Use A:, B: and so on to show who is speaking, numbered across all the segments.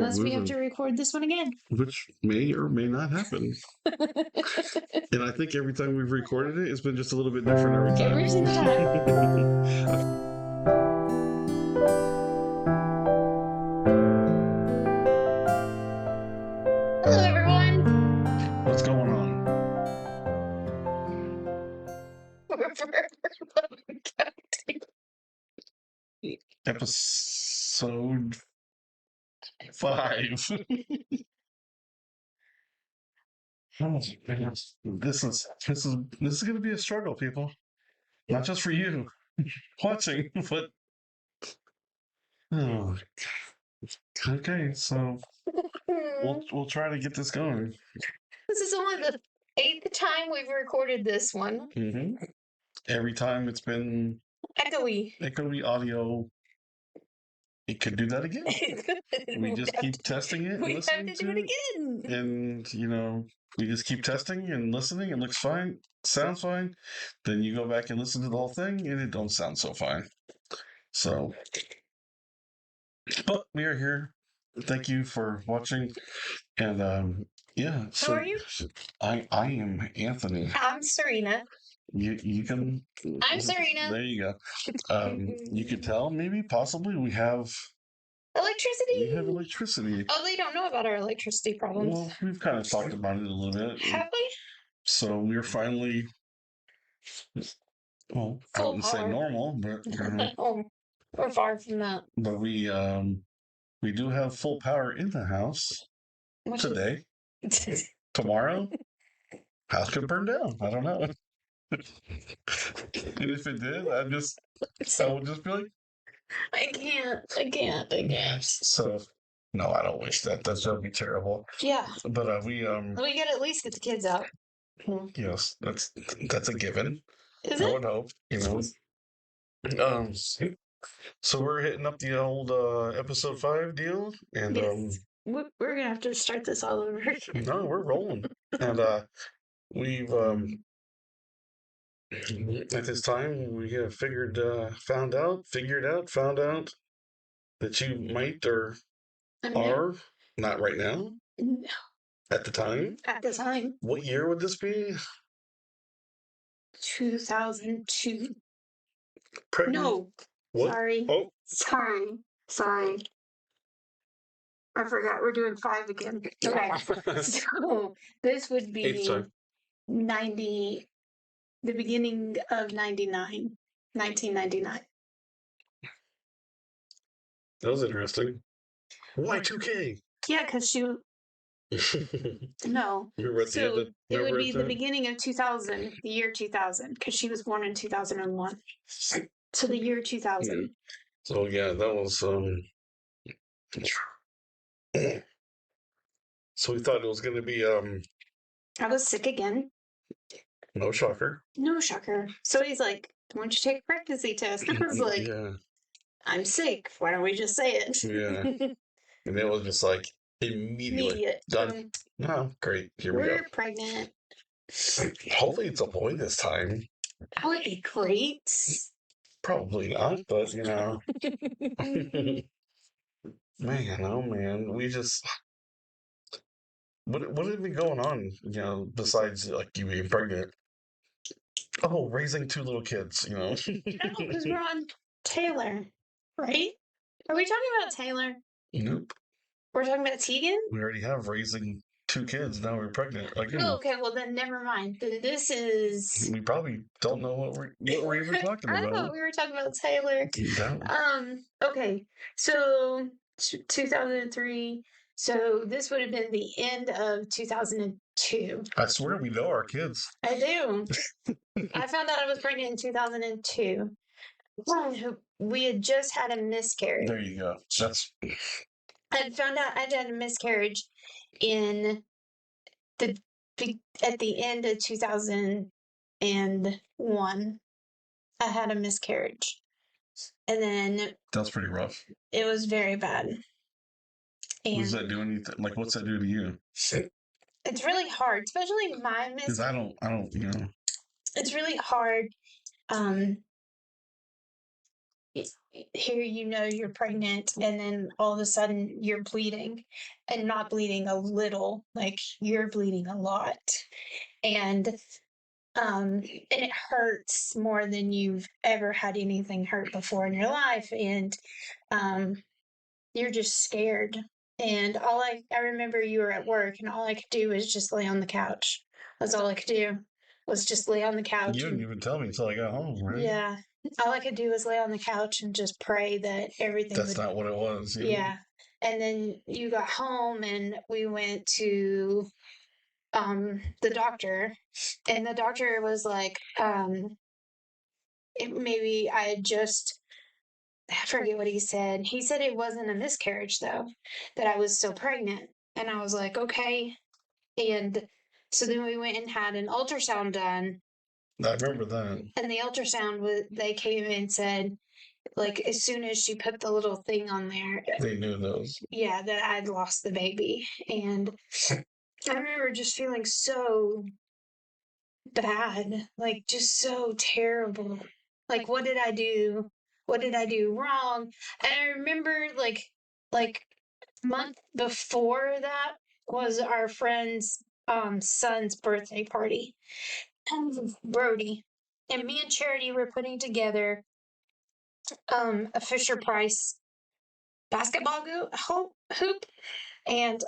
A: Unless we have to record this one again.
B: Which may or may not happen. And I think every time we've recorded it, it's been just a little bit different every time.
A: Every single time. Hello, everyone.
B: What's going on? Episode 5. Oh, man. This is going to be a struggle, people. Not just for you watching, but oh, okay. So we'll try to get this going.
A: This is only the 8th time we've recorded this one.
B: Mm-hmm. Every time it's been echoey audio. It could do that again. We just keep testing it.
A: We have to do it again.
B: And, we just keep testing and listening. It looks fine. Sounds fine. Then you go back and listen to the whole thing, and it don't sound so fine. So, but we are here. Thank you for watching. And, yeah.
A: So, who are you?
B: I am Anthony.
A: I'm Serena.
B: You can.
A: I'm Serena.
B: There you go. You could tell, maybe, possibly, we have
A: electricity.
B: We have electricity.
A: Oh, they don't know about our electricity problems.
B: Well, we've kind of talked about it a little bit.
A: Have we?
B: So we're finally, well, I wouldn't say normal, but
A: oh, we're far from that.
B: But we do have full power in the house today. Tomorrow, house could burn down. I don't know. And if it did, I would just be like,
A: I can't.
B: So, no, I don't wish that. That would be terrible.
A: Yeah.
B: But we
A: gotta at least get the kids out.
B: Well, yes, that's a given.
A: Is it?
B: I would hope, So we're hitting up the old episode 5 deal, and
A: yes. We're gonna have to start this all over.
B: No, we're rolling, and we've at this time we have found out that you might or are not right now.
A: No.
B: At the time.
A: At the time.
B: What year would this be?
A: 2002.
B: Pregnant?
A: No.
B: What?
A: Sorry.
B: Oh.
A: Sorry. I forgot. We're doing 5 again. Okay. So this would be 90. The beginning of 1999.
B: That was interesting. Y2K.
A: Yeah, because no. So it would be the beginning of 2000, the year 2000, because she was born in 2001. So the year 2000.
B: Yeah. So yeah, that was So we thought it was going to be
A: I was sick again.
B: No shocker.
A: So he's like, why don't you take a pregnancy test? And I was like, yeah. I'm sick. Why don't we just say it?
B: Yeah. And it was just like immediate. Done. Oh, great. Here we go.
A: We're pregnant.
B: Hopefully it's a boy this time.
A: That would be great.
B: Probably not, but Man, oh man. We just what had been going on, besides like you being pregnant? Oh, raising 2 little kids,
A: No, because we're on Taylor, right? Are we talking about Taylor?
B: Nope.
A: We're talking about Tegan?
B: We already have raising 2 kids. Now we're pregnant.
A: Oh, okay. Well, then never mind. This is...
B: We probably don't know what we're even talking about.
A: I thought we were talking about Taylor.
B: No.
A: Okay. So, 2003... So this would have been the end of 2002.
B: I swear we know our kids.
A: I do. I found out I was pregnant in 2002. We had just had a miscarriage.
B: There you go.
A: I found out I had a miscarriage at the end of 2001. I had a miscarriage. And then...
B: That's pretty rough.
A: It was very bad.
B: And does that do anything? Like, what's that do to you?
A: It's really hard, especially my miscarriage.
B: Because I don't,
A: It's really hard. here you're pregnant, and then all of a sudden you're bleeding, and not bleeding a little, like you're bleeding a lot. And it hurts more than you've ever had anything hurt before in your life. And you're just scared. And I remember you were at work, and all I could do was just lay on the couch. That's all I could do, was just lay on the couch.
B: You didn't even tell me until I got home, right?
A: Yeah. All I could do was lay on the couch and just pray that everything
B: That's not what it was.
A: Yeah. And then you got home, and we went to the doctor, and the doctor was like, maybe I forget what he said. He said it wasn't a miscarriage, though, that I was still pregnant. And I was like, okay. And so then we went and had an ultrasound done.
B: I remember that.
A: And the ultrasound, they came in and said, like, as soon as she put the little thing on there,
B: they knew those.
A: Yeah, that I'd lost the baby. And I remember just feeling so bad, like just so terrible. Like, what did I do? What did I do wrong? And I remember like month before that was our friend's son's birthday party. Brody. And me and Charity were putting together a Fisher Price basketball hoop. And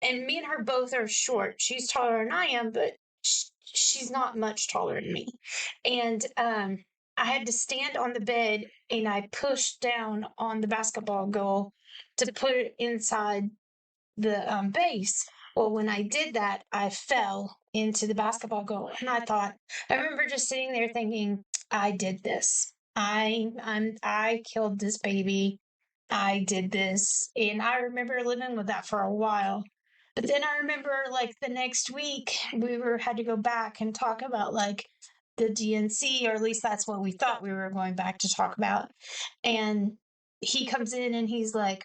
A: me and her both are short. She's taller than I am, but she's not much taller than me. And I had to stand on the bed, and I pushed down on the basketball goal to put it inside the base. Well, when I did that, I fell into the basketball goal, and I remember just sitting there thinking, I did this. I killed this baby. I did this. And I remember living with that for a while. But then I remember, like, the next week had to go back and talk about, like, the DNC, or at least that's what we thought we were going back to talk about. And he comes in, and he's like,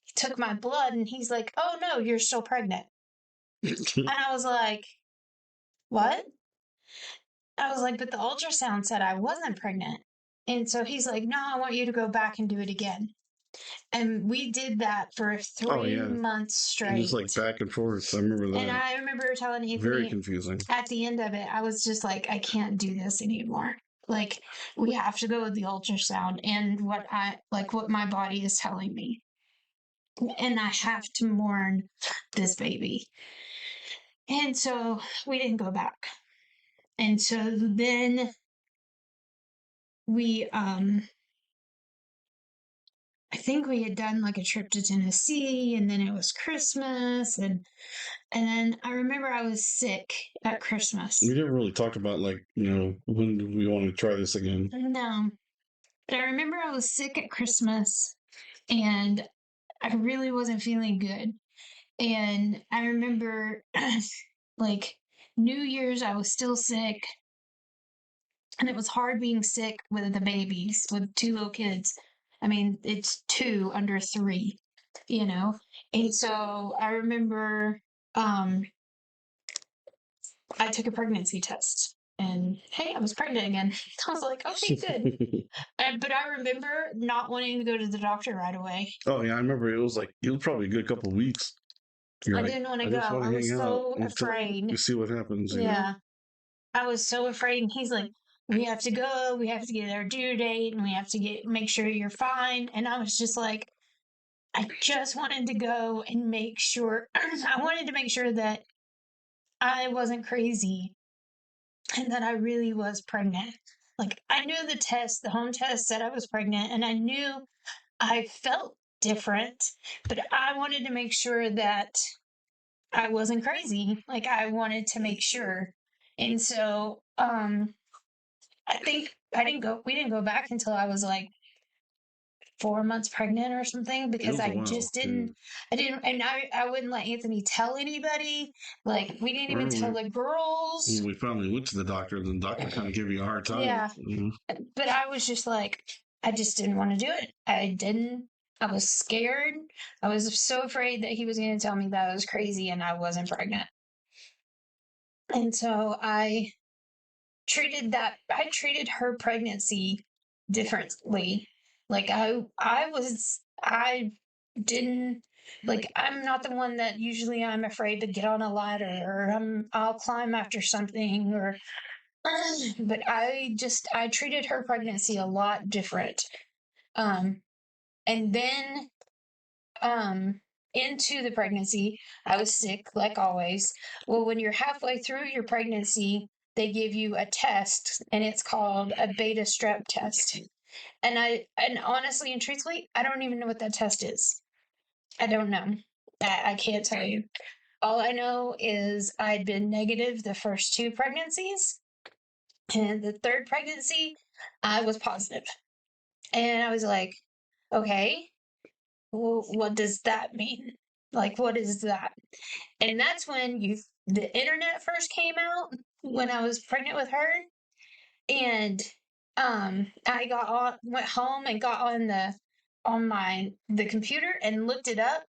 A: he took my blood, and he's like, oh no, you're still pregnant. And I was like, what? I was like, but the ultrasound said I wasn't pregnant. And so he's like, no, I want you to go back and do it again. And we did that for 3 months straight.
B: Just like back and forth. I remember that.
A: And I remember telling Anthony,
B: very confusing.
A: At the end of it, I was just like, I can't do this anymore. Like, we have to go with the ultrasound and what my body is telling me. And I have to mourn this baby. And so we didn't go back. And so then we I think we had done like a trip to Tennessee, and then it was Christmas, and then I remember I was sick at Christmas.
B: We didn't really talk about, like, when do we want to try this again?
A: No. But I remember I was sick at Christmas, and I really wasn't feeling good. And I remember like New Year's, I was still sick. And it was hard being sick with the babies, with 2 little kids. I mean, it's 2 under 3, And so I remember I took a pregnancy test, and hey, I was pregnant again. I was like, okay, good. But I remember not wanting to go to the doctor right away.
B: Oh yeah, I remember it was probably a good couple of weeks.
A: I didn't want to go. I was so afraid.
B: You see what happens.
A: Yeah. I was so afraid. And he's like, we have to go. We have to get our due date, and we have to make sure you're fine. And I was just like, I just wanted to go and make sure. I wanted to make sure that I wasn't crazy and that I really was pregnant. Like, I knew the home test said I was pregnant, and I knew I felt different, but I wanted to make sure that I wasn't crazy. Like, I wanted to make sure. And so, I think we didn't go back until I was like 4 months pregnant or something, because I just didn't, and I wouldn't let Anthony tell anybody. Like, we didn't even tell the girls.
B: When we finally went to the doctor, and the doctor kind of gave you a hard time.
A: Yeah. But I was just like, I just didn't want to do it. I was scared. I was so afraid that he was going to tell me that I was crazy and I wasn't pregnant. And so I treated her pregnancy differently. Like I didn't like I'm not the one that usually I'm afraid to get on a ladder or I'll climb after something or but I treated her pregnancy a lot different. Um and then into the pregnancy, I was sick like always. Well, when you're halfway through your pregnancy, they give you a test and it's called a beta strep test. And honestly and truthfully, I don't even know what that test is. I don't know. I can't tell you. All I know is I'd been negative the first two pregnancies, and the third pregnancy, I was positive. And I was like, okay, well, what does that mean? Like, what is that? And that's when the internet first came out when I was pregnant with her. And I went home and got on the computer and looked it up.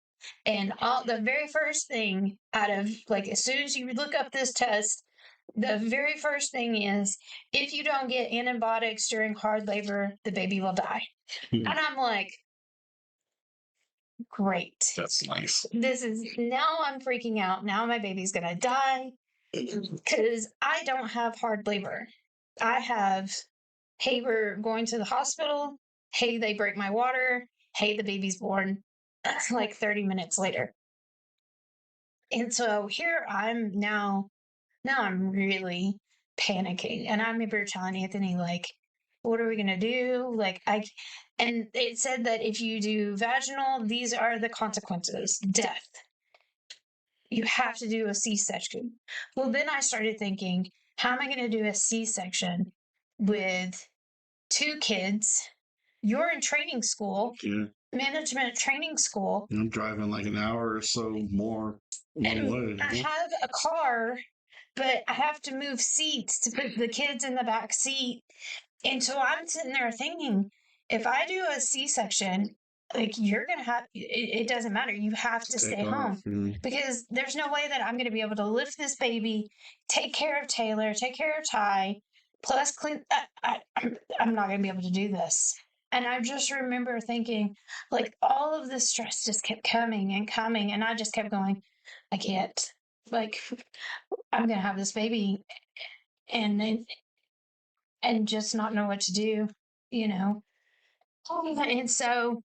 A: And all the very first thing out of like as soon as you look up this test, the very first thing is if you don't get antibiotics during hard labor, the baby will die. And I'm like, great.
B: That's nice.
A: This is now I'm freaking out. Now my baby's gonna die because I don't have hard labor. I have, hey, we're going to the hospital. Hey, they break my water. Hey, the baby's born. That's like 30 minutes later. And so here I'm now I'm really panicking. And I remember telling Anthony, like, what are we gonna do? And it said that if you do vaginal, these are the consequences: death. You have to do a C-section. Well, then I started thinking, how am I going to do a C-section with two kids? You're in training school, management training school.
B: I'm driving like an hour or so more one way.
A: I have a car, but I have to move seats to put the kids in the back seat. And so I'm sitting there thinking, if I do a C-section, like you're going to have, it doesn't matter. You have to stay home because there's no way that I'm going to be able to lift this baby, take care of Taylor, take care of Ty, plus clean. I'm not going to be able to do this. And I just remember thinking, like, all of this stress just kept coming and coming. And I just kept going, I can't. Like, I'm going to have this baby and just not know what to do, you know? And so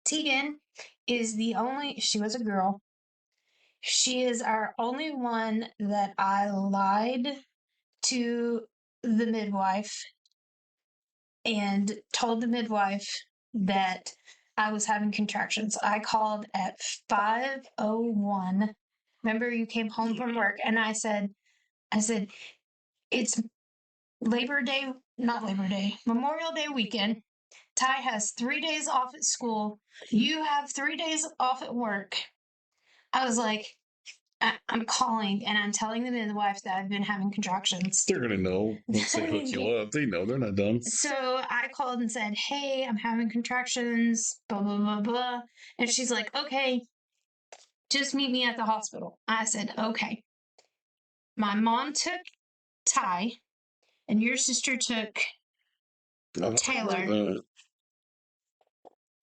A: Tegan is she was a girl. She is our only one that I lied to the midwife and told the midwife that I was having contractions. I called at 5:01. Remember, you came home from work and I said, it's Memorial Day weekend. Ty has 3 days off at school. You have 3 days off at work. I was like, I'm calling and I'm telling the midwife that I've been having contractions.
B: They're going to know once they hook you up. They know they're not done.
A: So I called and said, hey, I'm having contractions, blah, blah, blah, blah. And she's like, okay, just meet me at the hospital. I said, okay. My mom took Ty and your sister took Taylor.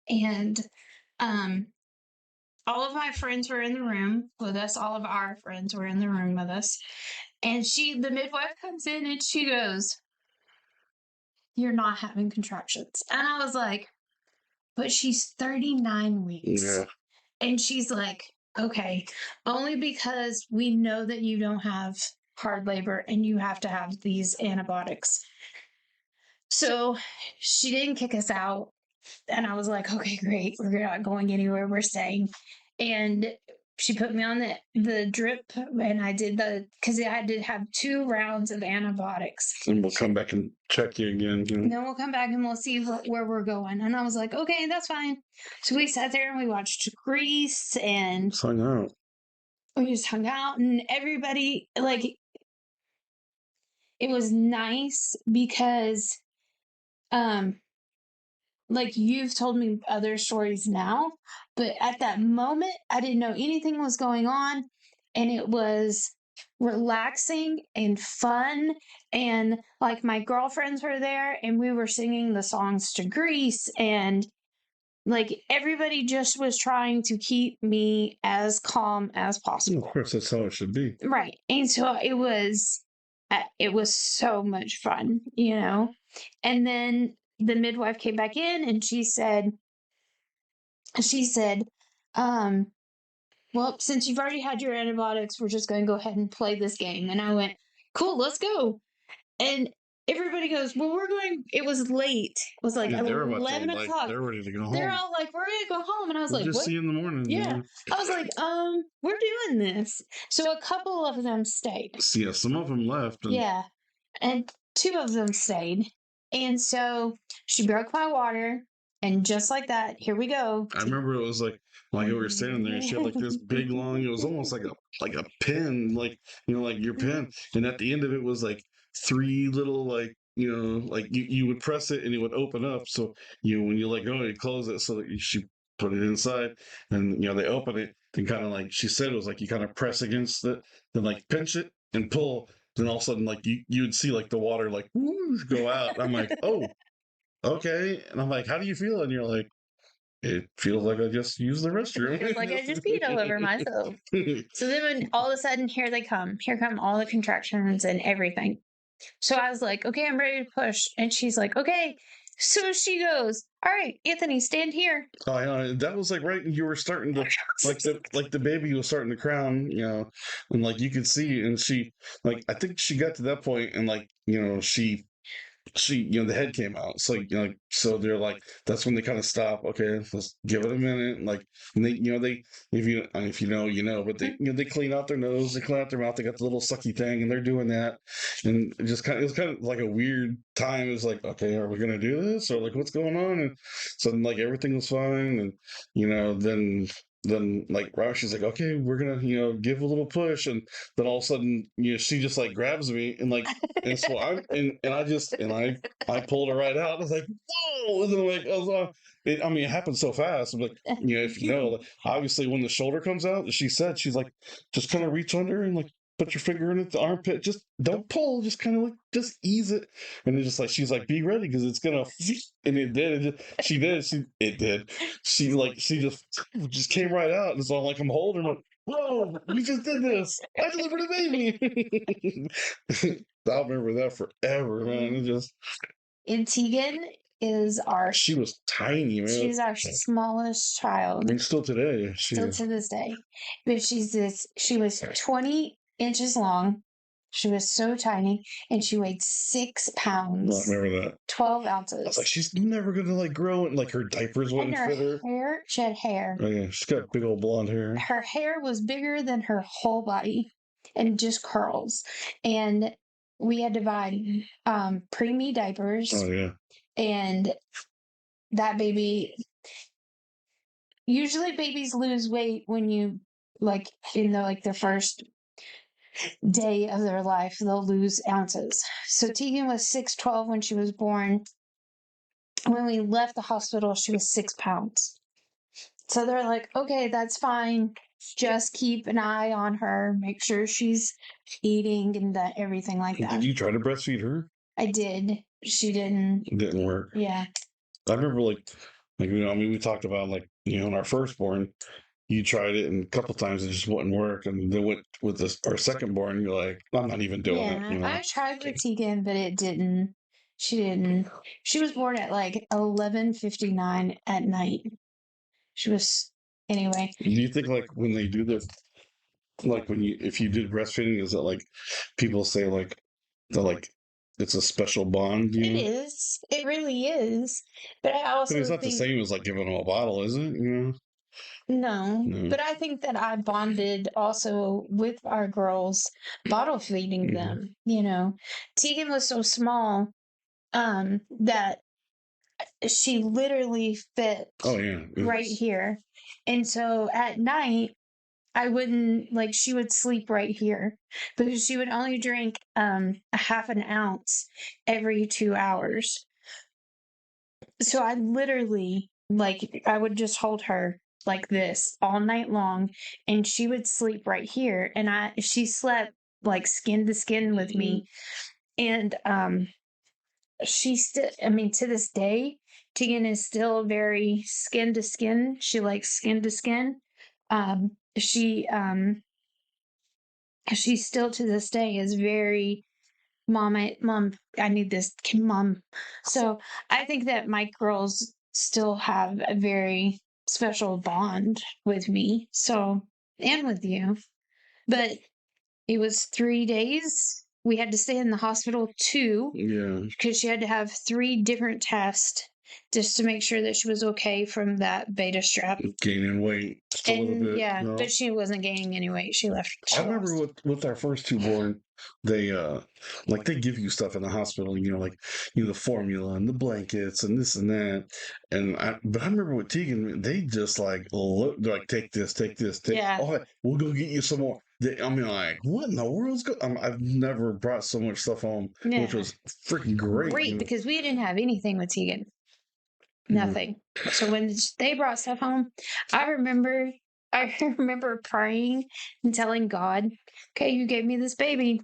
A: And all of my friends were in the room with us. All of our friends were in the room with us. And the midwife comes in and she goes, you're not having contractions. And I was like, but she's 39 weeks. Yeah. And she's like, okay, only because we know that you don't have hard labor and you have to have these antibiotics. So she didn't kick us out. And I was like, okay, great. We're not going anywhere. We're staying. And she put me on the drip and I did because I had to have 2 rounds of antibiotics.
B: And we'll come back and check you again.
A: Then we'll come back and we'll see where we're going. And I was like, okay, that's fine. So we sat there and we watched Grease and
B: hung out.
A: We just hung out and everybody, like, it was nice because like you've told me other stories now, but at that moment I didn't know anything was going on, and it was relaxing and fun. And like my girlfriends were there and we were singing the songs to Grease, and like everybody just was trying to keep me as calm as
B: Of
A: possible.
B: course, that's how it should be.
A: Right. And so it was so much fun, you know. And then the midwife came back in and she said, um, well, since you've already had your antibiotics, we're just going to go ahead and play this game. And I went, cool, let's go. And everybody goes, well, it was late. It was like
B: Yeah, they were about
A: 11
B: to, like,
A: o'clock.
B: they're ready to go home.
A: They're all like, we're going to go home. And I was
B: We'll
A: like,
B: just
A: what?
B: see you in the morning. you
A: Yeah.
B: know?
A: I was like, we're doing this. So a couple of them stayed.
B: So, yeah, some of them left. And
A: Yeah. And two of them stayed. And so she broke my water. And just like that, here we go.
B: I remember it was like we were standing there, and she had like this big long. It was almost like a pin, like like your pen. And at the end of it was like three little like like you would press it and it would open up. So when you let go, you close it. So that she put it inside, and they open it and kind of like she said it was like you kind of press against it, then like pinch it and pull. Then all of a sudden, like you would see like the water like woo, go out. I'm like, oh, okay. And I'm like, how do you feel? And you're like, it feels like I just used the restroom.
A: Feels like I just peed all over myself. So then when all of a sudden here they come. Here come all the contractions and everything. So I was like, okay, I'm ready to push. And she's like, okay. So she goes, all right, Anthony, stand here.
B: Oh, yeah, that was like right when you were starting to like the baby was starting to crown, and like you could see, and she like I think she got to that point, and like she the head came out. So like so they're like that's when they kind of stop. Okay, let's give it a minute. And like and they if you know you know, but they they clean out their nose, they clean out their mouth. They got the little sucky thing, and they're doing that. And it was kind of like a weird time. It was like, okay, are we gonna do this or like what's going on? And so then, like everything was fine, and then like she's like, okay, we're gonna give a little push, and then all of a sudden she just like grabs me and like and so I pulled her right out. I was like, whoa! And then like I was I mean, it happened so fast. I'm like, if like, obviously when the shoulder comes out, she's like, just kind of reach under and like put your finger in the armpit. Just don't pull. Just kind of like just ease it. And it's just like she's like, be ready because it's gonna. And it did. She did. It did. She just came right out. And so like I'm holding her. Like, whoa, we just did this. I delivered a baby. I'll remember that forever, man. It just.
A: And Tegan is
B: She was tiny, man.
A: She's our smallest child.
B: And still today,
A: still to this day. But she was 20 inches long. She was so tiny, and she weighed 6 pounds.
B: I remember that.
A: 12 ounces.
B: I was like, she's never gonna like grow, and like her diapers wouldn't fit her.
A: Hair, she had hair.
B: Oh yeah, she's got big old blonde hair.
A: Her hair was bigger than her whole body, and just curls. And we had to buy preemie diapers.
B: Oh yeah.
A: And that baby. Usually, babies lose weight when you like in their first day of their life. They'll lose ounces. So Tegan was 6'12" when she was born. When we left the hospital, she was 6 pounds. So they're like, okay, that's fine. Just keep an eye on her. Make sure she's eating and everything like that.
B: Did you try to breastfeed her?
A: I did. She didn't.
B: It didn't work.
A: Yeah.
B: I remember like I mean, we talked about like in our firstborn, you tried it and a couple times it just wouldn't work, and then with our secondborn, you're like, I'm not even doing it.
A: I tried with Tegan, but it didn't. She didn't. She was born at like 11:59 at night. She was anyway.
B: Do you think like when they do this, like if you did breastfeeding, is it like people say like it's a special bond?
A: It is. It really is. But I also
B: but it's not the same as like giving them a bottle, is it?
A: No, but I think that I bonded also with our girls, bottle feeding them. Tegan was so small that she literally fit right here. And so at night, I wouldn't she would sleep right here because she would only drink a half an ounce every 2 hours. So I literally I would just hold her like this all night long, and she would sleep right here, and she slept like skin to skin with me. And she still, I mean, to this day, Tegan is still very skin to skin. She likes skin to skin. She still to this day is very mom, I need this, mom. So I think that my girls still have a very special bond with me. So, and with you. But it was 3 days. We had to stay in the hospital too.
B: Yeah.
A: Because she had to have 3 different tests just to make sure that she was okay from that beta strap.
B: Gaining weight just a little
A: And
B: bit.
A: yeah,
B: You know?
A: but she wasn't gaining any weight. She left.
B: I remember with our first two born, they like they give you stuff in the hospital, like the formula and the blankets and this and that. But I remember with Tegan, they just like look like take this, take this, take.
A: Yeah.
B: Oh, we'll go get you some more. I mean, like, what in the world's going? I've never brought so much stuff home, which was freaking great.
A: Great, because we didn't have anything with Tegan.
B: Yeah.
A: Nothing. So when they brought stuff home, I remember praying and telling God, okay, you gave me this baby.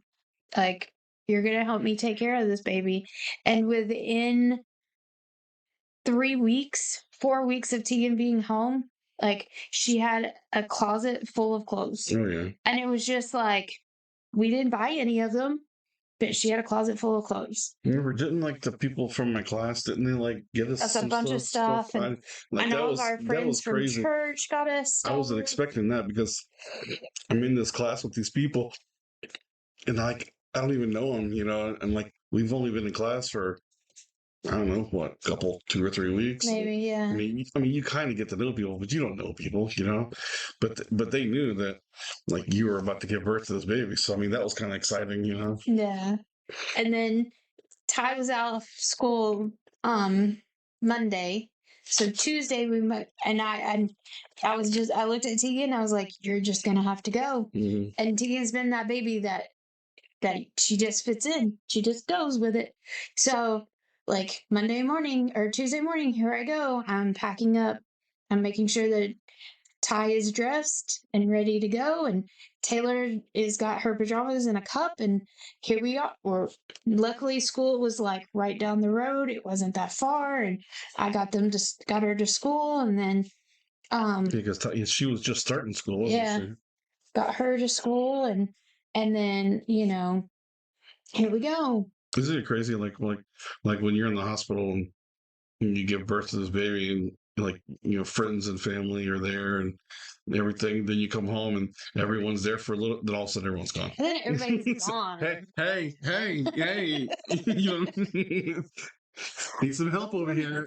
A: Like, you're going to help me take care of this baby. And within 3 weeks, 4 weeks of Tegan being home, like, she had a closet full of clothes.
B: Oh, yeah.
A: And it was just like, we didn't buy any of them, but she had a closet full of clothes.
B: Remember, didn't like the people from my class, didn't they like get us
A: That's a
B: some
A: bunch of stuff. And all of our friends from
B: crazy.
A: church got us stuff.
B: I wasn't expecting that because I'm in this class with these people, and like I don't even know them, and like we've only been in class for I don't know what, 2 or 3 weeks,
A: Maybe, yeah.
B: I mean, you kind of get to know people, but you don't know people, But they knew that like you were about to give birth to this baby, so I mean that was kind of exciting,
A: Yeah. And then Ty was out of school Monday. So Tuesday we met, and I looked at Tegan and I was like, you're just gonna have to go.
B: Mm-hmm.
A: And Tegan's been that baby that she just fits in. She just goes with it. So like Monday morning or Tuesday morning, here I go. I'm packing up. I'm making sure that Ty is dressed and ready to go, and Taylor is got her pajamas in a cup, and here we are. Luckily school was like right down the road. It wasn't that far, and I got her to school, and then
B: because she was just starting school, wasn't she?
A: Got her to school, and then here we go.
B: Isn't it crazy? Like when you're in the hospital and you give birth to this baby, and like friends and family are there and everything. Then you come home and everyone's there for a little. Then all of a sudden everyone's gone.
A: And then everybody's gone.
B: Hey! Need some help over here.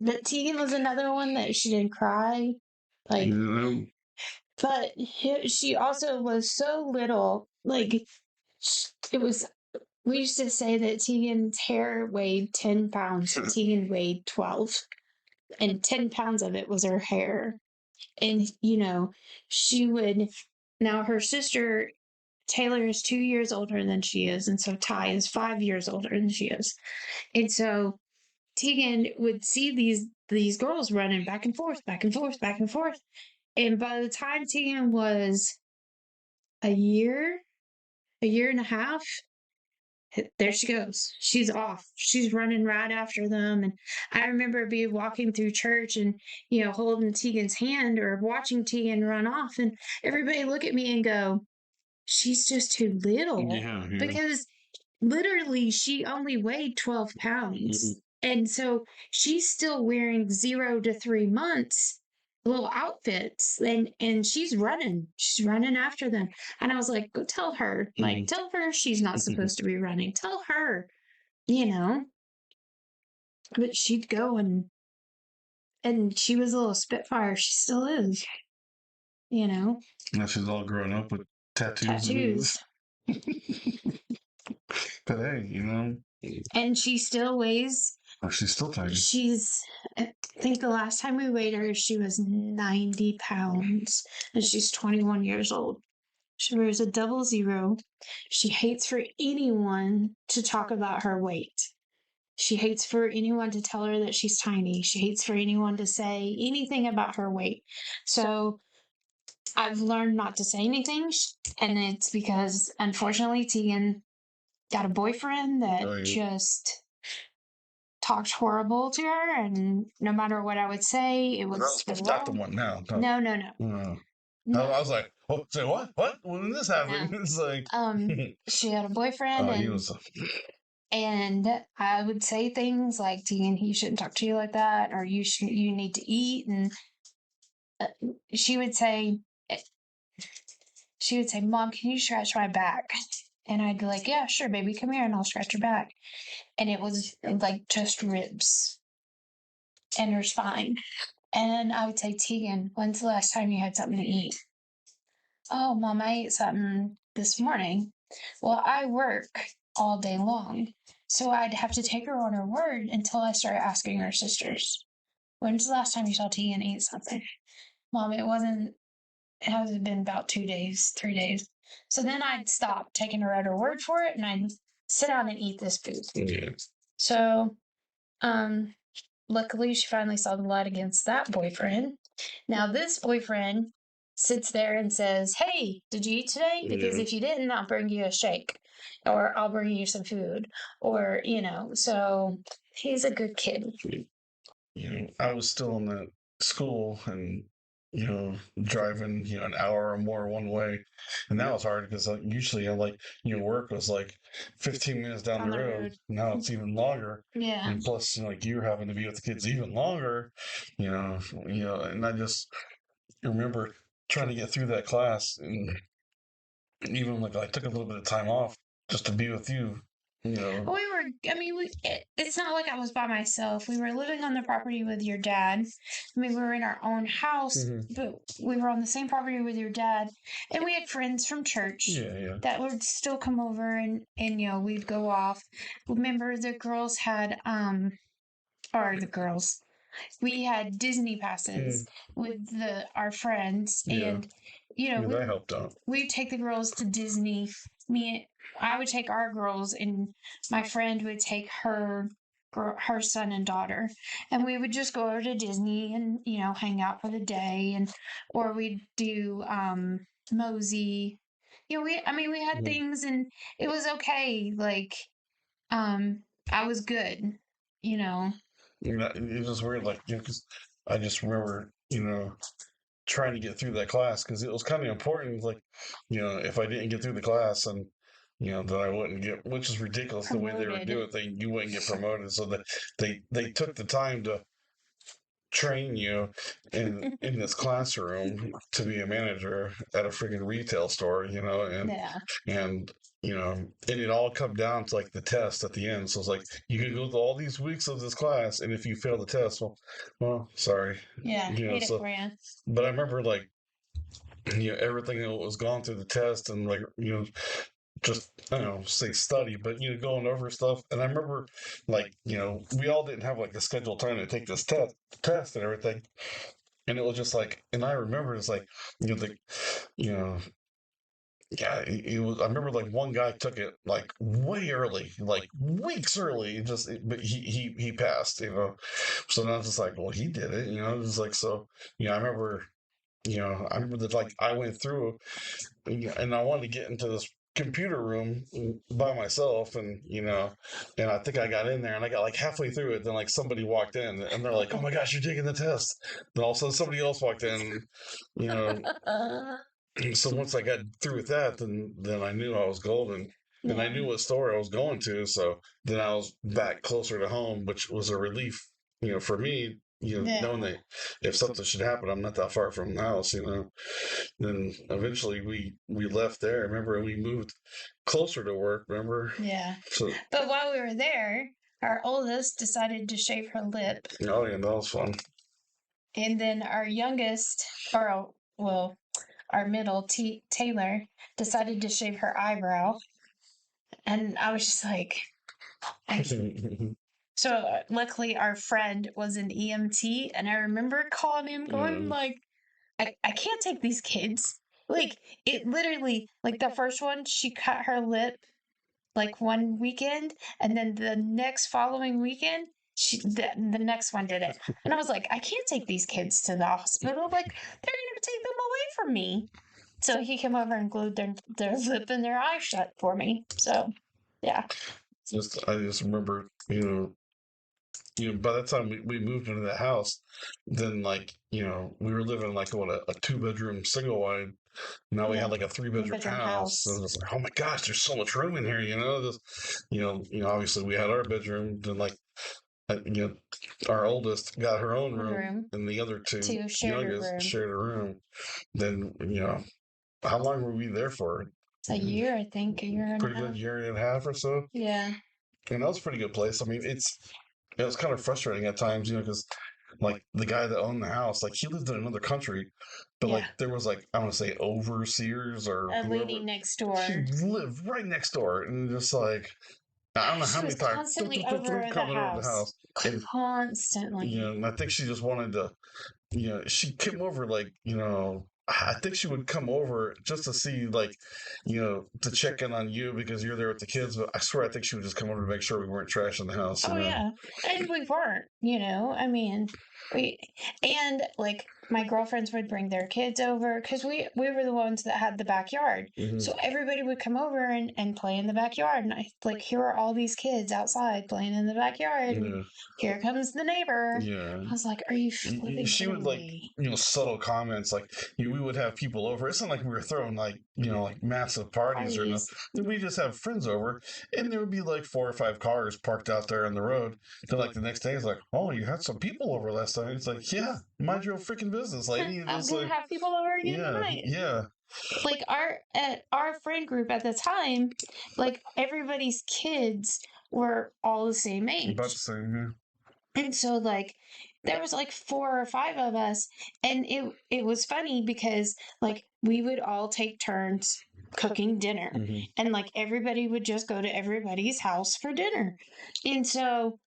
A: But Tegan was another one that she didn't cry, like. But she also was so little. Like it was. We used to say that Tegan's hair weighed 10 pounds. Tegan weighed 12. And 10 pounds of it was her hair. And, she would. Now, her sister, Taylor, is 2 years older than she is. And so Ty is 5 years older than she is. And so Tegan would see these girls running back and forth, back and forth, back and forth. And by the time Tegan was a year and a half, there she goes. She's off. She's running right after them. And I remember being walking through church and, holding Tegan's hand or watching Tegan run off. And everybody look at me and go, she's just too little.
B: Yeah.
A: Because literally she only weighed 12 pounds. Mm-hmm. And so she's still wearing 0 to 3 months little outfits, and she's running after them. And I was like, go tell her, tell her she's not supposed to be running. Tell her, but she'd go and she was a little spitfire. She still is, now
B: she's all grown up with tattoos. But hey,
A: and she still weighs.
B: Oh, she's still tiny.
A: I think the last time we weighed her, she was 90 pounds, and she's 21 years old. She wears a 00. She hates for anyone to talk about her weight. She hates for anyone to tell her that she's tiny. She hates for anyone to say anything about her weight. So I've learned not to say anything, and it's because unfortunately Tegan got a boyfriend that just talked horrible to her, and no matter what I would say, it was
B: That's not the one now.
A: No.
B: I was like, oh, say what? What? When did this happen?
A: No.
B: It's like,
A: she had a boyfriend, and I would say things like, "Tegan, he shouldn't talk to you like that," or you need to eat, and she would say, "Mom, can you scratch my back?" And I'd be like, "Yeah, sure, baby, come here, and I'll scratch your back." And it was like just ribs, and it was fine. And I would say, "Tegan, when's the last time you had something to eat?" "Oh, Mom, I ate something this morning." Well, I work all day long, so I'd have to take her on her word until I started asking her sisters, "When's the last time you saw Tegan eat something?" "Mom, it hasn't been about 2 days, 3 days." So then I'd stop taking her at her word for it, and I'd sit down and eat this food.
B: Yeah.
A: So, luckily she finally saw the light against that boyfriend. Now this boyfriend sits there and says, "Hey, did you eat today? Because if you didn't, I'll bring you a shake, or I'll bring you some food," or, so he's a good kid.
B: I was still in that school and, driving, an hour or more one way. And that was hard because usually work was like 15 minutes down the road. Now it's even longer.
A: Yeah.
B: And plus, you're having to be with the kids even longer, and I just remember trying to get through that class, and even I took a little bit of time off just to be with you.
A: It's not like I was by myself. We were living on the property with your dad. We were in our own house, but we were on the same property with your dad. And we had friends from church that would still come over, and we'd go off. Remember, the girls had, we had Disney passes with our friends, and
B: that helped out.
A: We'd take the girls to Disney. I would take our girls, and my friend would take her son and daughter, and we would just go over to Disney and hang out for the day, or we'd do Mosey. We had things, and it was okay. I was good.
B: It was weird, because I just remember, trying to get through that class because it was kind of important. If I didn't get through the class, and then I wouldn't get, which is ridiculous promoted. The way they would do it. You wouldn't get promoted, so that they took the time to train you in this classroom to be a manager at a freaking retail store, and and it all come down to the test at the end. So it's you can go through all these weeks of this class, and if you fail the test, well, sorry.
A: Yeah,
B: but I remember everything that was gone through the test, and just I don't know, say study, but going over stuff. And I remember we all didn't have a scheduled time to take this test and everything. And it was just and I remember it's the yeah, it was. I remember one guy took it way early, weeks early. But he passed, So then I was just well, he did it, It was so. I remember, that I went through, and I wanted to get into this computer room by myself, and and I think I got in there, and I got halfway through it. Then somebody walked in, and they're like, "Oh my gosh, you're taking the test!" Then all of a sudden somebody else walked in, So once I got through with that, then I knew I was golden, and I knew what store I was going to. So then I was back closer to home, which was a relief, for me. Knowing that if something should happen, I'm not that far from the house. Then eventually we left there. Remember, we moved closer to work. Remember?
A: Yeah. But while we were there, our oldest decided to shave her lip.
B: Oh yeah, that was fun.
A: And then our youngest, our middle, Taylor, decided to shave her eyebrow. And I was just so luckily our friend was an EMT, and I remember calling him going I can't take these kids. It literally, the first one, she cut her lip one weekend, and then the next following weekend, the next one did it. And I was I can't take these kids to the hospital. They're going to to take them away from me. So he came over and glued their lip and their eye shut for me. So, yeah.
B: I just remember, by the time we moved into the house, then like, we were living like a 2-bedroom single wide. Now we had like a 3-bedroom house. And it's like, oh my gosh, there's so much room in here, obviously we had our bedroom, then like, our oldest got her own room, and the other two youngest shared a room. Then, how long were we there for?
A: A year, I think. A year and a half.
B: Pretty good year and a half or so.
A: Yeah.
B: And that was a pretty good place. I mean, it was kind of frustrating at times, because like the guy that owned the house, like he lived in another country, but like there was like, I want to say overseers or
A: a lady next door.
B: She lived right next door, and just like, I don't know how many times
A: constantly over the house. Constantly.
B: And I think she just wanted to, she came over like, I think she would come over just to see, like, to check in on you because you're there with the kids. But I swear, I think she would just come over to make sure we weren't trashing the house.
A: Oh, yeah. And we weren't, I mean, and like my girlfriends would bring their kids over because we were the ones that had the backyard. Mm-hmm. So everybody would come over and play in the backyard. And I like, here are all these kids outside playing in the backyard. Yeah. Here comes the neighbor. Yeah. I was like, are you flipping She would like,
B: subtle comments like, we would have people over. It's not like we were throwing like, like massive parties or nothing. We just have friends over, and there would be like 4 or 5 cars parked out there on the road. Then like the next day, it's like, oh, you had some people over last night. It's like, yeah, mind your business, lady.
A: I'm gonna have people over again tonight.
B: Yeah.
A: Like our friend group at the time, like everybody's kids were all the same age.
B: About the same,
A: yeah. And so like there was like 4 or 5 of us, and it was funny because like we would all take turns cooking dinner, mm-hmm. and like everybody would just go to everybody's house for dinner. And so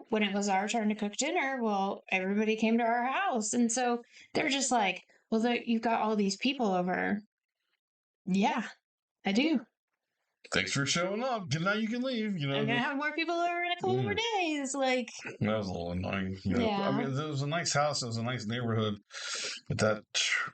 A: when it was our turn to cook dinner, well, everybody came to our house. And so they're just like, well, you've got all these people over. Yeah, I do.
B: Thanks for showing up. Now you can leave.
A: I'm going to have more people over in a couple more days. Like,
B: that was a little annoying. Yeah. I mean, it was a nice house. It was a nice neighborhood. But that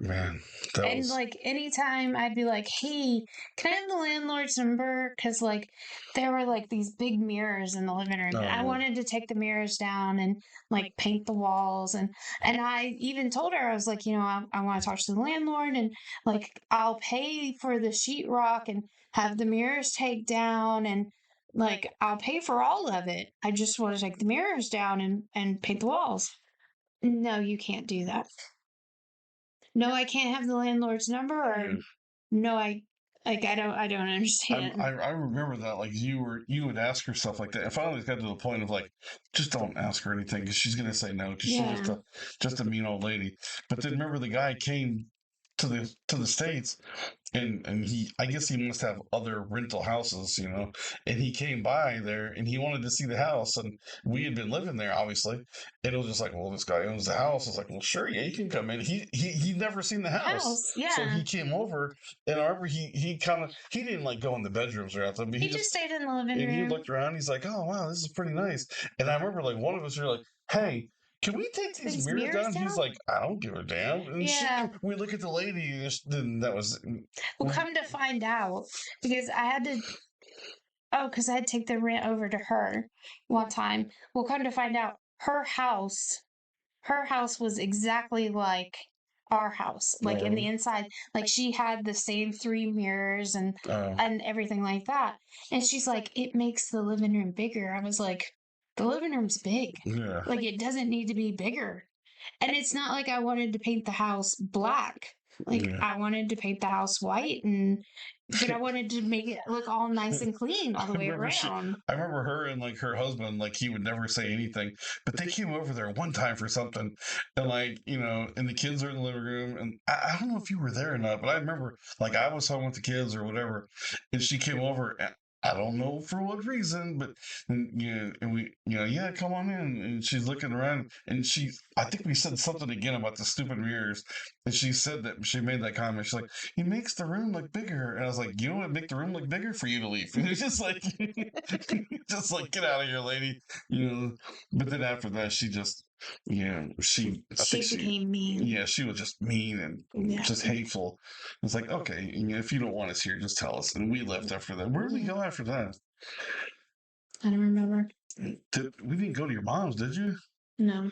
B: was...
A: like, anytime I'd be like, hey, can I have the landlord's number? Because, like, there were, like, these big mirrors in the living room. And I wanted to take the mirrors down and, like, paint the walls. And I even told her, I was like, I want to talk to the landlord. And, like, I'll pay for the sheetrock and have the mirrors take down, and like I'll pay for all of it. I just want to take the mirrors down and paint the walls. No, you can't do that. No, I can't have the landlord's number, or no, I don't understand.
B: I remember that, like you would ask her stuff like that. And finally it got to the point of like, just don't ask her anything because she's gonna say no because she's just a mean old lady. But then remember the guy came to the States, and I guess he must have other rental houses, and he came by there and he wanted to see the house, and we had been living there obviously, and it was just like, well, this guy owns the house. I was like, well, sure, yeah, he can come in. He'd never seen the house.
A: Yeah.
B: So he came over, and I remember he didn't like go in the bedrooms or anything, but
A: he just stayed in the living room.
B: And he looked around. He's like, oh wow, this is pretty nice. And I remember like one of us were like, hey, can we take these mirrors down? He's like, I don't give a damn. And we look at the lady, and that was...
A: Well, come to find out, because I had to... Oh, because I had to take the rent over to her one time. Well, come to find out, her house was exactly like our house. Like, in the inside. Like, she had the same 3 mirrors and everything like that. And she's like, it makes the living room bigger. I was like... The living room's big. Yeah. Like, it doesn't need to be bigger. And it's not like I wanted to paint the house black. Like, I wanted to paint the house white, but I wanted to make it look all nice and clean all the way around.
B: I remember her and, like, her husband, like, he would never say anything. But they came over there one time for something. And, like, and the kids are in the living room. And I don't know if you were there or not, but I remember, like, I was home with the kids or whatever. And she came over, and I don't know for what reason, but and we, come on in. And she's looking around, and I think we said something again about the stupid mirrors, and she said that she made that comment. She's like, "He makes the room look bigger," and I was like, "You know what? Make the room look bigger for you to leave." And it's just like, get out of here, lady. But then after that, she just Yeah, I
A: She
B: think
A: became mean.
B: yeah, she was just mean and
A: Yeah.
B: just hateful. It's like, okay, if you don't want us here, just tell us. And we left after that. Where did we go after that?
A: I don't remember.
B: We didn't go to your mom's, did you?
A: No.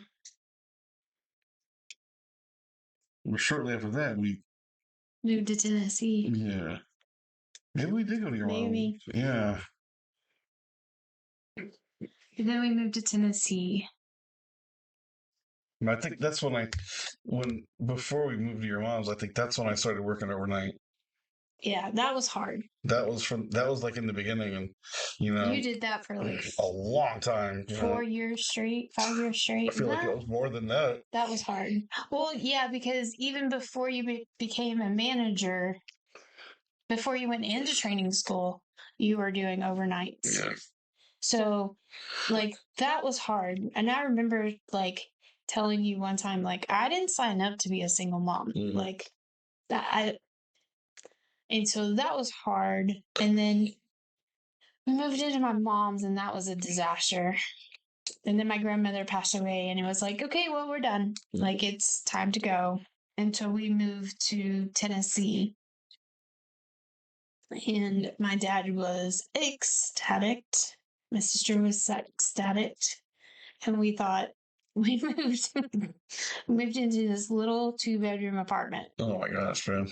B: Well, shortly after that,
A: Moved to Tennessee.
B: yeah. Maybe we did go to your
A: Maybe.
B: mom. Yeah.
A: And then we moved to Tennessee.
B: And I think that's before we moved to your mom's, I think that's when I started working overnight.
A: Yeah, that was hard.
B: That was like in the beginning, and
A: You did that for like
B: a long time.
A: 4 years straight, 5 years straight.
B: I feel like it was more than that.
A: That was hard. Well, yeah, because even before you became a manager, before you went into training school, you were doing overnights.
B: Yeah.
A: So, like, that was hard. And I remember, like, telling you one time, like, I didn't sign up to be a single mom.
B: Mhm.
A: Like, and so that was hard. And then we moved into my mom's, and that was a disaster. And then my grandmother passed away, and it was like, okay, well, we're done. Like, it's time to go. And so we moved to Tennessee. And my dad was ecstatic. My sister was ecstatic. And we thought, we moved into this little 2-bedroom apartment.
B: Oh my gosh, man.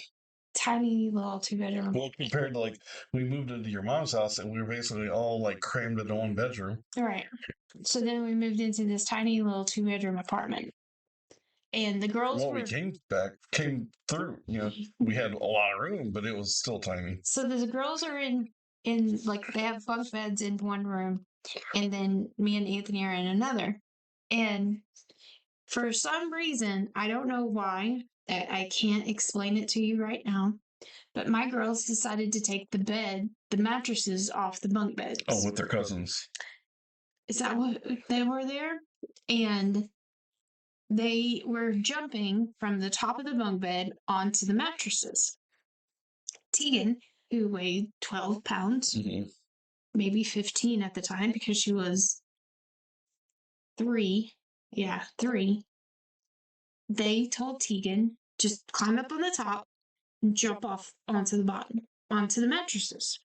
A: Tiny little 2-bedroom.
B: Well, compared to like we moved into your mom's house and we were basically all like crammed into one bedroom.
A: Right. So then we moved into this tiny little 2-bedroom apartment. And the girls
B: we came through, we had a lot of room, but it was still tiny.
A: So the girls are in like, they have bunk beds in one room, and then me and Anthony are in another. And for some reason, I don't know why, I can't explain it to you right now, but my girls decided to take the mattresses off the bunk beds.
B: Oh, with their cousins.
A: Is that what they were there? And they were jumping from the top of the bunk bed onto the mattresses. Tegan, who weighed 12 pounds, maybe 15 at the time, because she was 3. Yeah, 3. They told Tegan, just climb up on the top and jump off onto the bottom, onto the mattresses.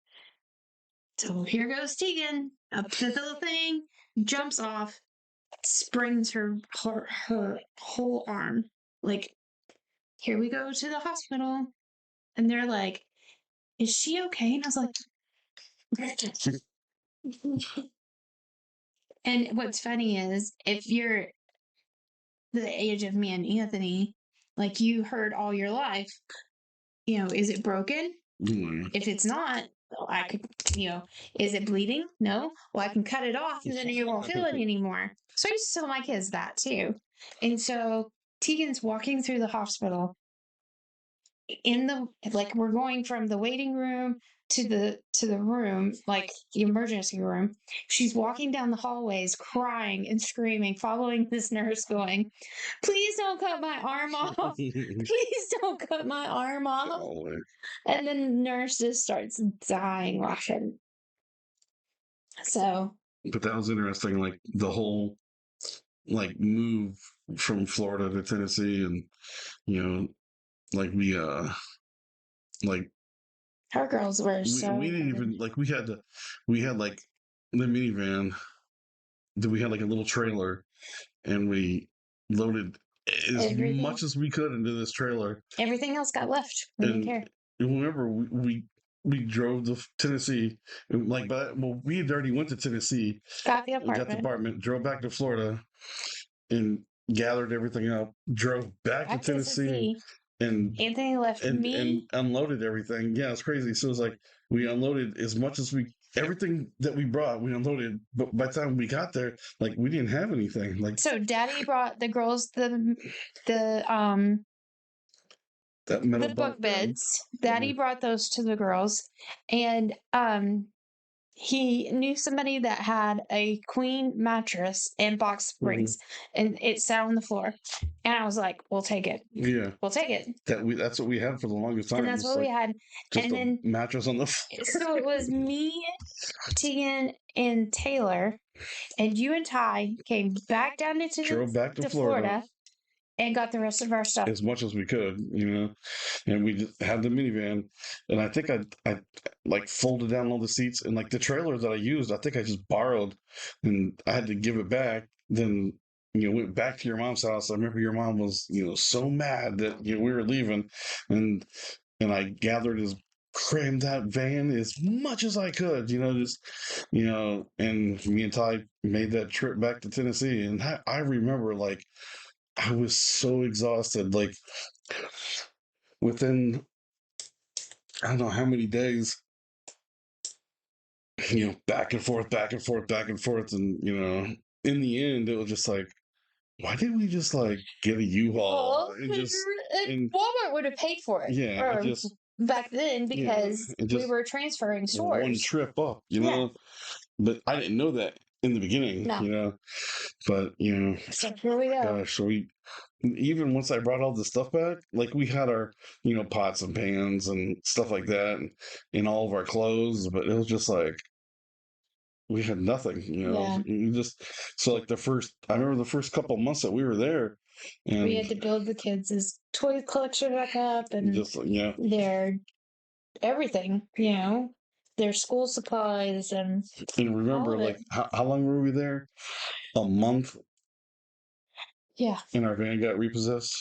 A: So here goes Tegan, up the little thing, jumps off, sprains her whole arm. Like, here we go to the hospital. And they're like, is she okay? And I was like, and what's funny is, if you're the age of me and Anthony, like, you heard all your life, is it broken? If it's not, I could, is it bleeding? No. Well, I can cut it off and then you won't feel it anymore. So I used to tell my kids that too. And so Tegan's walking through the hospital we're going from the waiting room to the room, like the emergency room. She's walking down the hallways crying and screaming, following this nurse, going, please don't cut my arm off. Please don't cut my arm off. And then the nurse just starts dying laughing. So,
B: but that was interesting, like the whole like move from Florida to Tennessee, and like we like
A: our girls were
B: we didn't even like we had like the minivan that we had like a little trailer, and we loaded as much as we could into this trailer.
A: Everything else got left. We didn't care.
B: Remember, we drove to Tennessee, and we had already went to Tennessee,
A: got the apartment,
B: drove back to Florida, and gathered everything up, drove back to Tennessee. And Anthony left me and unloaded everything. Yeah, it's crazy. So it was like we unloaded as much as everything that we brought, we unloaded. But by the time we got there, like, we didn't have anything. Like, so Daddy brought the girls the bunk beds. Daddy brought those to the girls, and he knew somebody that had a queen mattress and box springs, and it sat on the floor. And I was like, we'll take it. Yeah. We'll take it. That's what we had for the longest time. And that's what we had. Just and then mattress on the floor. So it was me, Tegan, and Taylor.
A: And you and Ty came back down into
B: Drove back to
A: Florida and got the rest of our stuff.
B: as much as we could, and we just had the minivan. And I think I like folded down all the seats, and like the trailer that I used, I think I just borrowed, and I had to give it back. Then went back to your mom's house. I remember your mom was so mad that we were leaving, and I gathered as crammed that van as much as I could, just and me and Ty made that trip back to Tennessee. And I remember, like, I was so exhausted, like within I don't know how many days, back and forth, back and forth, back and forth. And, in the end, it was just like, why didn't we just like get a U-Haul and just, and
A: Walmart would have paid for it.
B: yeah, just
A: back then because
B: and
A: we
B: just
A: were transferring
B: one
A: stores.
B: trip up,
A: Yeah.
B: but I didn't know that in the beginning,
A: No.
B: but
A: So here we go.
B: gosh, so even once I brought all the stuff back, like we had our, pots and pans and stuff like that, and in all of our clothes, but it was just like we had nothing,
A: Yeah.
B: You just so like I remember the first couple months that we were there, and
A: We had to build the kids' toy collection back up and
B: just
A: their everything, their school supplies and
B: remember,
A: all of
B: like,
A: it.
B: how long were we there? A month.
A: Yeah.
B: And our van got repossessed.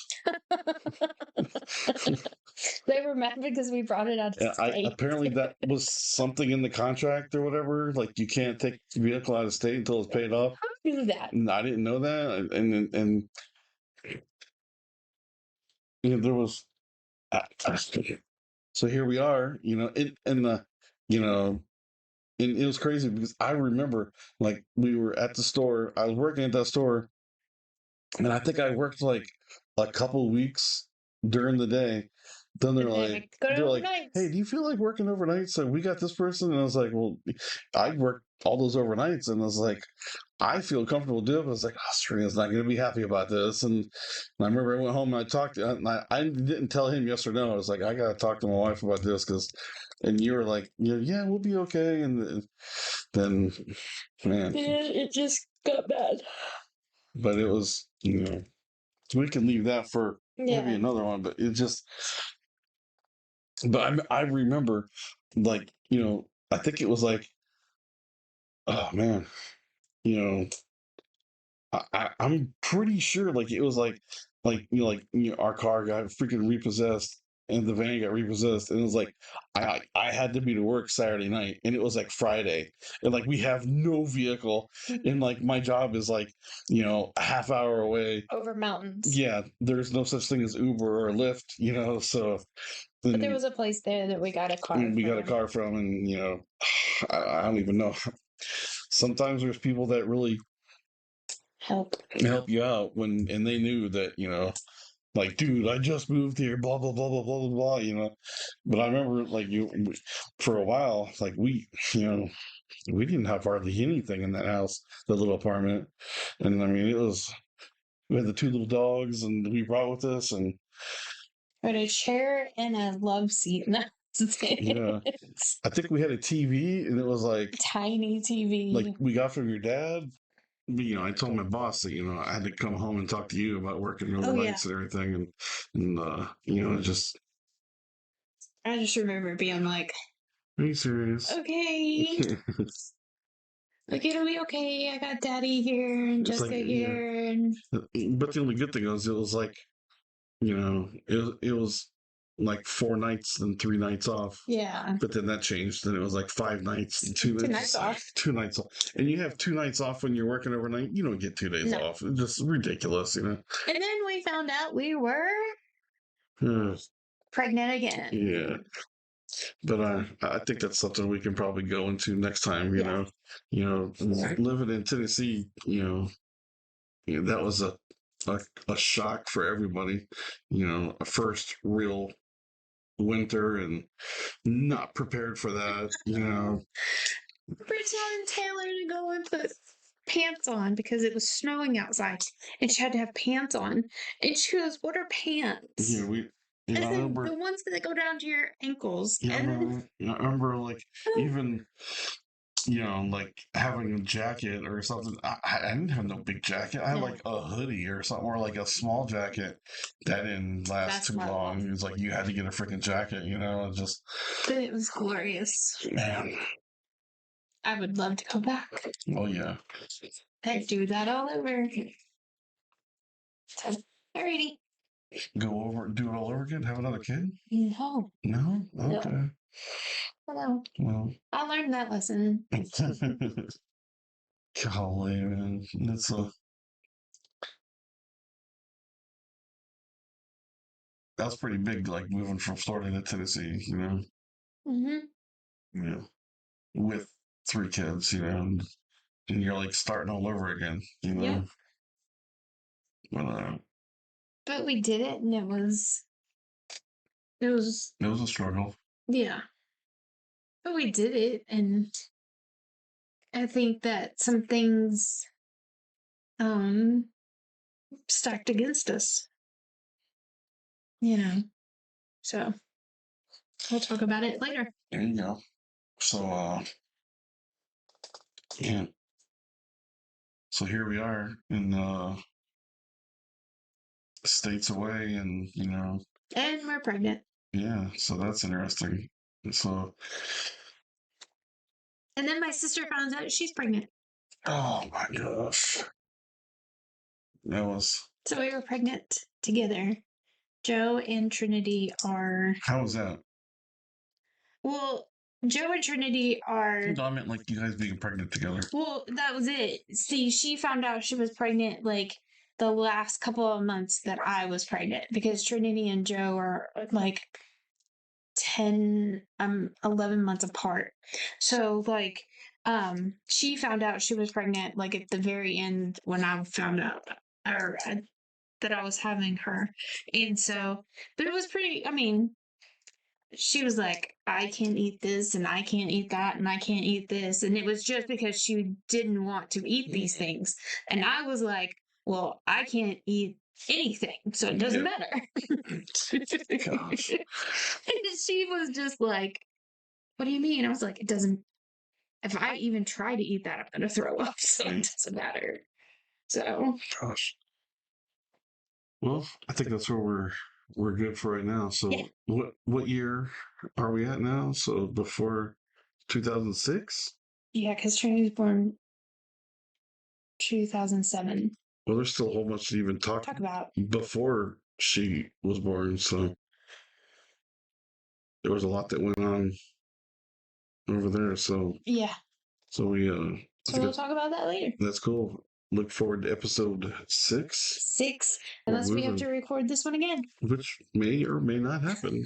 A: They were mad because we brought it out of state.
B: Apparently that was something in the contract or whatever. Like, you can't take the vehicle out of state until it's paid off.
A: Who knew that?
B: And I didn't know that. And there was so here we are, and it was crazy because I remember, like, we were at the store. I was working at that store, and I think I worked like a couple weeks during the day. Then they're like, "Hey, do you feel like working overnight? So we got this person." And I was like, "Well, I worked all those overnights," and I was like, "I feel comfortable doing it." But I was like, "Oh, Serena's not going to be happy about this." And I remember I went home and I talked to, and I didn't tell him yes or no. I was like, "I got to talk to my wife about this," and you were like, "Yeah, we'll be okay." And then, man,
A: it just got bad.
B: But it was, we can leave that for maybe another one. But it just, but I remember, like, I think it was like, oh man, you know, I'm pretty sure, like, it was our car got freaking repossessed, and the van got repossessed, and it was like I had to be to work Saturday night, and it was like Friday, and like we have no vehicle, and like my job is like a half hour away
A: over mountains.
B: Yeah, there's no such thing as Uber or Lyft, so.
A: But there was a place there that we got a car.
B: We got a car from, and I don't even know. Sometimes there's people that really
A: help
B: you out and they knew that, like, dude, I just moved here, blah blah blah blah blah blah blah. But I remember, like, for a while, like, we didn't have hardly anything in that house, the little apartment, and I mean, we had the two little dogs, and we brought with us, and
A: we had a chair and a love seat.
B: Yeah, I think we had a TV, and it was like
A: tiny TV,
B: like we got from your dad. But, I told my boss that I had to come home and talk to you about working overnights and everything, and just.
A: I just remember being like,
B: "Are you serious?"
A: Okay. Like, it'll be okay. I got Daddy here and Jessica here, and.
B: But the only good thing was, it was like, it was like 4 nights and 3 nights off.
A: Yeah.
B: But then that changed. Then it was like 5 nights and 2 nights off. 2 nights off. And you have 2 nights off when you're working overnight. You don't get 2 days off. It's just ridiculous,
A: And then we found out we were pregnant again.
B: Yeah. But I think that's something we can probably go into next time, living in Tennessee, that was a shock for everybody, a first real winter, and not prepared for that,
A: We're telling Taylor to go and put pants on because it was snowing outside, and she had to have pants on. And she goes, "What are pants?"
B: Yeah, I remember
A: the ones that go down to your ankles.
B: Yeah, I remember, like, even like having a jacket or something. I didn't have no big jacket. I had like a hoodie or something, or like a small jacket that didn't last too long. It's like you had to get a freaking jacket, just.
A: But it was glorious.
B: Man.
A: I would love to go back.
B: Oh, yeah.
A: I'd do that all over. So, alrighty.
B: Do it all over again? Have another kid?
A: No.
B: No? Okay.
A: No.
B: Well.
A: I learned that lesson.
B: Golly, man. That's pretty big, like moving from Florida to Tennessee,
A: Mm-hmm.
B: Yeah. With 3 kids, and you're like starting all over again,
A: Yeah. But we did it, and it was
B: a struggle.
A: Yeah. But we did it, and I think that some things stacked against us. So we'll talk about it later.
B: There you go. So yeah. So here we are in states away, and
A: and we're pregnant.
B: Yeah, so that's interesting. So
A: and then my sister found out she's pregnant.
B: Oh my gosh.
A: So we were pregnant together. Joe and Trinity are.
B: How was that?
A: Well, Joe and Trinity are.
B: No, I meant like you guys being pregnant together.
A: Well, that was it. See, she found out she was pregnant like the last couple of months that I was pregnant, because Trinity and Joe are like 11 months apart. So like she found out she was pregnant like at the very end when I found out that I was having her. And so, but it was pretty, she was like, I can't eat this and I can't eat that and I can't eat this. And it was just because she didn't want to eat these things. And I was like, well, I can't eat anything, so it doesn't matter. Gosh. And she was just like, what do you mean? I was like, it doesn't, if I even try to eat that, I'm going to throw up, so it doesn't matter. So.
B: Gosh. Well, I think that's where we're good for right now. So what year are we at now? So before 2006?
A: Yeah, because Trinity was born 2007.
B: Well, there's still a whole bunch to even talk
A: about
B: before she was born. So there was a lot that went on over there. So
A: yeah.
B: So we'll
A: talk about that later.
B: That's cool. Look forward to episode 6.
A: 6, unless we have to record this one again.
B: Which may or may not happen.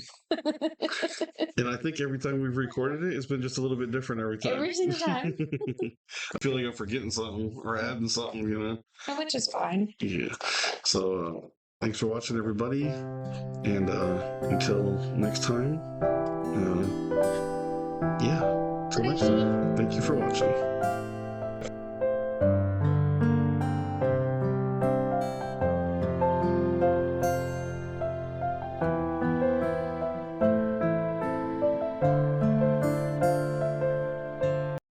B: And I think every time we've recorded it, it's been just a little bit different every time.
A: Every single time.
B: I feel like I'm forgetting something or adding something,
A: Which is fine.
B: Yeah. So thanks for watching, everybody. And until next time, till next time. Thank you for watching.